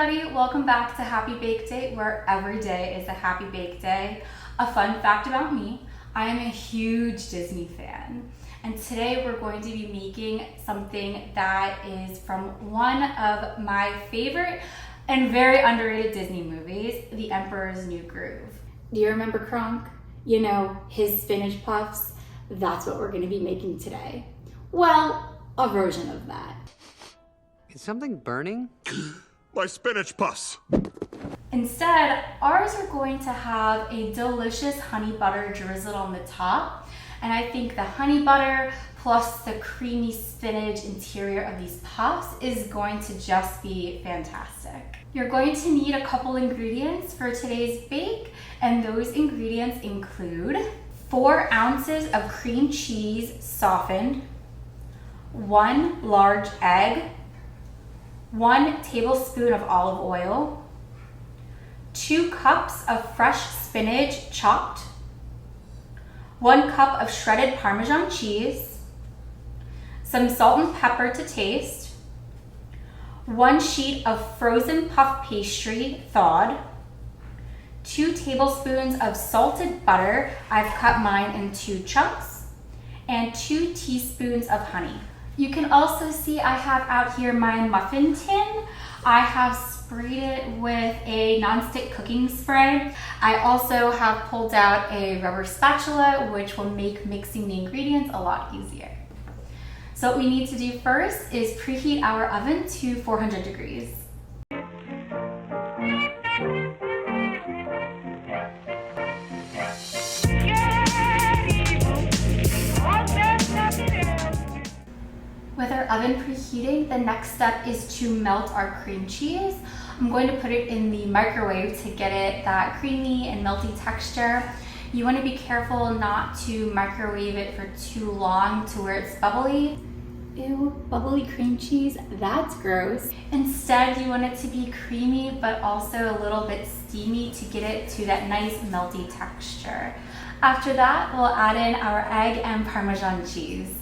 everybody, welcome back to Happy Bake Day, where every day is a happy bake day. A fun fact about me, I am a huge Disney fan. And today we're going to be making something that is from one of my favorite and very underrated Disney movies, The Emperor's New Groove. Do you remember Kronk? You know, his spinach puffs? That's what we're going to be making today. Well, a version of that. Is something burning? My spinach puffs! Instead, ours are going to have a delicious honey butter drizzled on the top. And I think the honey butter plus the creamy spinach interior of these puffs is going to just be fantastic. You're going to need a couple ingredients for today's bake, and those ingredients include 4 ounces of cream cheese softened, 1 large egg, 1 tablespoon of olive oil, 2 cups of fresh spinach chopped, 1 cup of shredded Parmesan cheese, some salt and pepper to taste, 1 sheet of frozen puff pastry thawed, 2 tablespoons of salted butter, I've cut mine in 2 chunks, and 2 teaspoons of honey. You can also see I have out here my muffin tin. I have sprayed it with a nonstick cooking spray. I also have pulled out a rubber spatula, which will make mixing the ingredients a lot easier. So what we need to do first is preheat our oven to 400 degrees. With our oven preheating, the next step is to melt our cream cheese. I'm going to put it in the microwave to get it that creamy and melty texture. You want to be careful not to microwave it for too long to where it's bubbly. Ew, bubbly cream cheese, that's gross. Instead, you want it to be creamy but also a little bit steamy to get it to that nice melty texture. After that, we'll add in our egg and Parmesan cheese.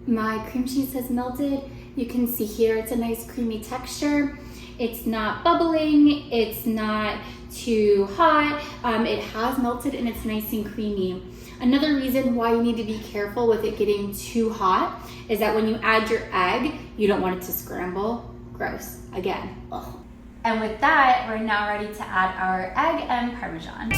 My cream cheese has melted. You can see here it's a nice creamy texture. It's not bubbling, it's not too hot. It has melted and it's nice and creamy. Another reason why you need to be careful with it getting too hot is that when you add your egg, you don't want it to scramble. Gross. Again. Ugh. And with that, we're now ready to add our egg and Parmesan.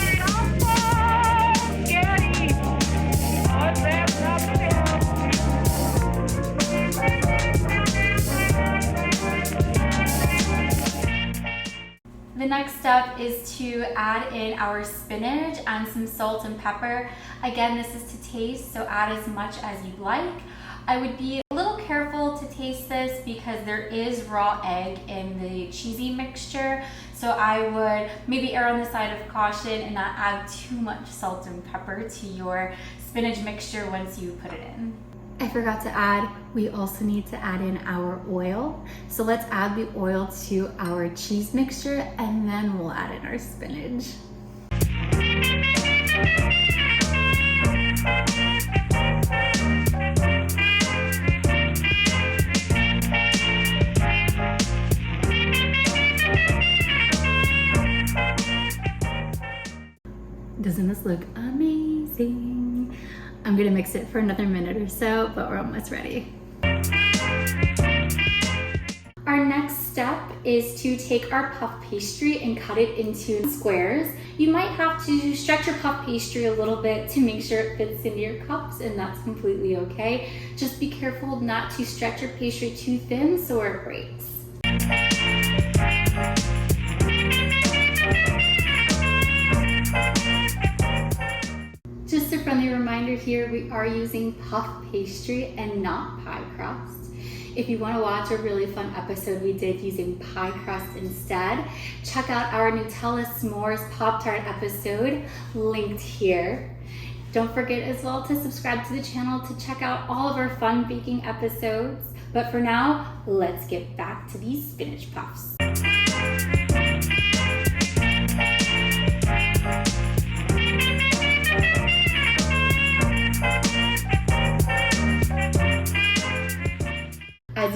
The next step is to add in our spinach and some salt and pepper. Again, this is to taste, so add as much as you like. I would be a little careful to taste this because there is raw egg in the cheesy mixture. So I would maybe err on the side of caution and not add too much salt and pepper to your spinach mixture once you put it in. I forgot to add, we also need to add in our oil. So let's add the oil to our cheese mixture and then we'll add in our spinach. Doesn't this look amazing? I'm gonna mix it for another minute or so, but we're almost ready. Our next step is to take our puff pastry and cut it into squares. You might have to stretch your puff pastry a little bit to make sure it fits into your cups, and that's completely okay. Just be careful not to stretch your pastry too thin so it breaks. Just a friendly reminder here, we are using puff pastry and not pie crust. If you want to watch a really fun episode we did using pie crust instead, check out our Nutella S'mores Pop-Tart episode, linked here. Don't forget as well to subscribe to the channel to check out all of our fun baking episodes. But for now, let's get back to these spinach puffs.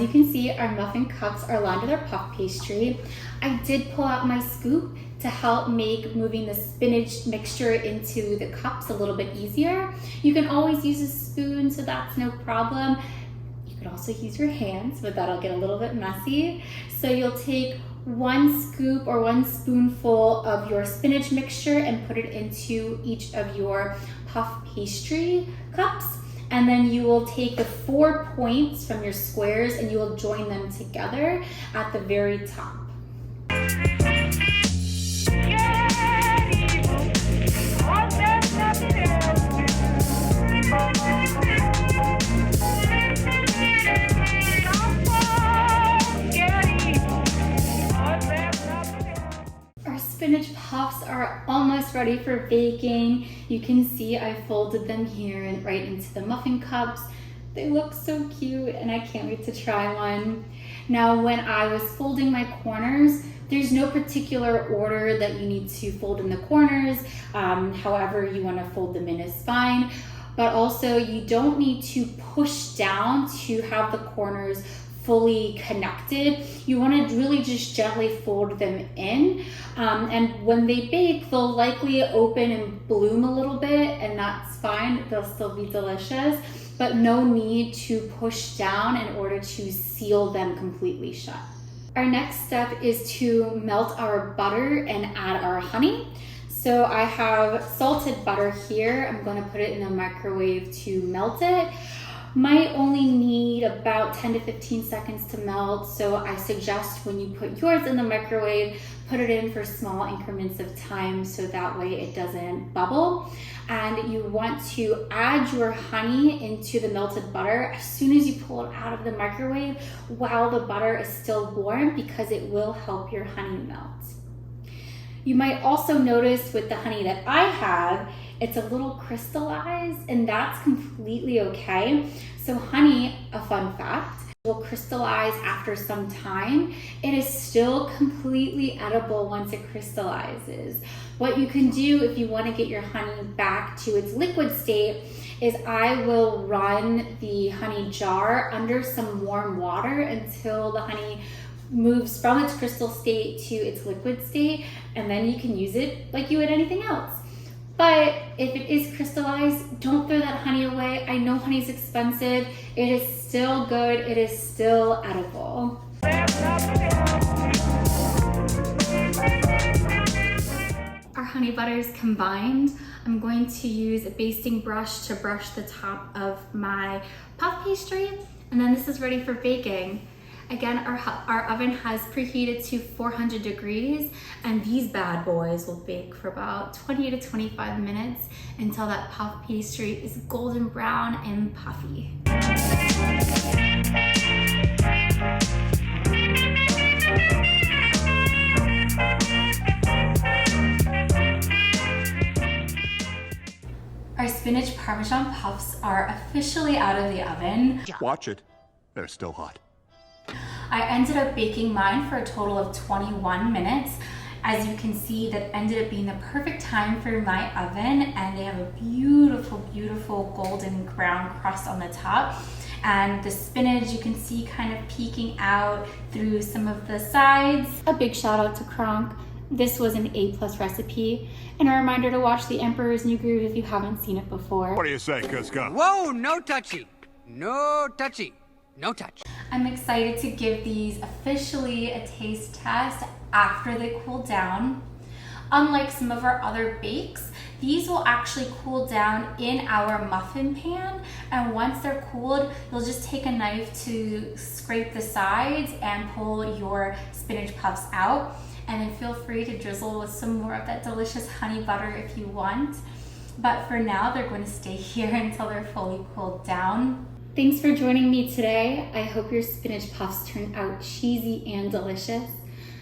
As you can see, our muffin cups are lined with our puff pastry. I did pull out my scoop to help make moving the spinach mixture into the cups a little bit easier. You can always use a spoon, so that's no problem. You could also use your hands, but that'll get a little bit messy. So you'll take 1 scoop or 1 spoonful of your spinach mixture and put it into each of your puff pastry cups. And then you will take the 4 points from your squares and you will join them together at the very top. Our spinach puffs are almost ready for baking. You can see I folded them here and right into the muffin cups. They look so cute and I can't wait to try one. Now, when I was folding my corners, there's no particular order that you need to fold in the corners. However you want to fold them in is fine. But also you don't need to push down to have the corners fully connected. You want to really just gently fold them in. And when they bake, they'll likely open and bloom a little bit, and that's fine. They'll still be delicious, but no need to push down in order to seal them completely shut. Our next step is to melt our butter and add our honey. So I have salted butter here. I'm going to put it in the microwave to melt it. Might only need about 10 to 15 seconds to melt, so I suggest when you put yours in the microwave, put it in for small increments of time so that way it doesn't bubble. And you want to add your honey into the melted butter as soon as you pull it out of the microwave while the butter is still warm, because it will help your honey melt. You might also notice with the honey that I have, it's a little crystallized, and that's completely okay. So honey, a fun fact, will crystallize after some time. It is still completely edible once it crystallizes. What you can do if you want to get your honey back to its liquid state is I will run the honey jar under some warm water until the honey moves from its crystal state to its liquid state, and then you can use it like you would anything else. But if it is crystallized, don't throw that honey away. I know honey's expensive. It is still good. It is still edible. Our honey butter is combined. I'm going to use a basting brush to brush the top of my puff pastry, and then this is ready for baking. Again, our oven has preheated to 400 degrees, and these bad boys will bake for about 20 to 25 minutes until that puff pastry is golden brown and puffy. Our spinach Parmesan puffs are officially out of the oven. Watch it. They're still hot. I ended up baking mine for a total of 21 minutes. As you can see, that ended up being the perfect time for my oven, and they have a beautiful, beautiful golden brown crust on the top. And the spinach you can see kind of peeking out through some of the sides. A big shout out to Kronk. This was an A+ recipe, and a reminder to watch The Emperor's New Groove if you haven't seen it before. What do you say, Cusco? Whoa, no touchy. No touchy. No touch. I'm excited to give these officially a taste test after they cool down. Unlike some of our other bakes, these will actually cool down in our muffin pan, and once they're cooled, you'll just take a knife to scrape the sides and pull your spinach puffs out, and then feel free to drizzle with some more of that delicious honey butter if you want. But for now, they're going to stay here until they're fully cooled down. Thanks for joining me today. I hope your spinach puffs turn out cheesy and delicious.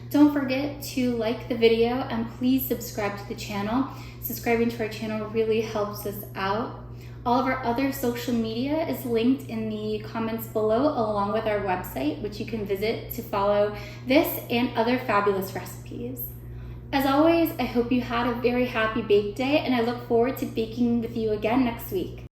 Don't forget to like the video and please subscribe to the channel. Subscribing to our channel really helps us out. All of our other social media is linked in the comments below, along with our website, which you can visit to follow this and other fabulous recipes. As always, I hope you had a very happy bake day, and I look forward to baking with you again next week.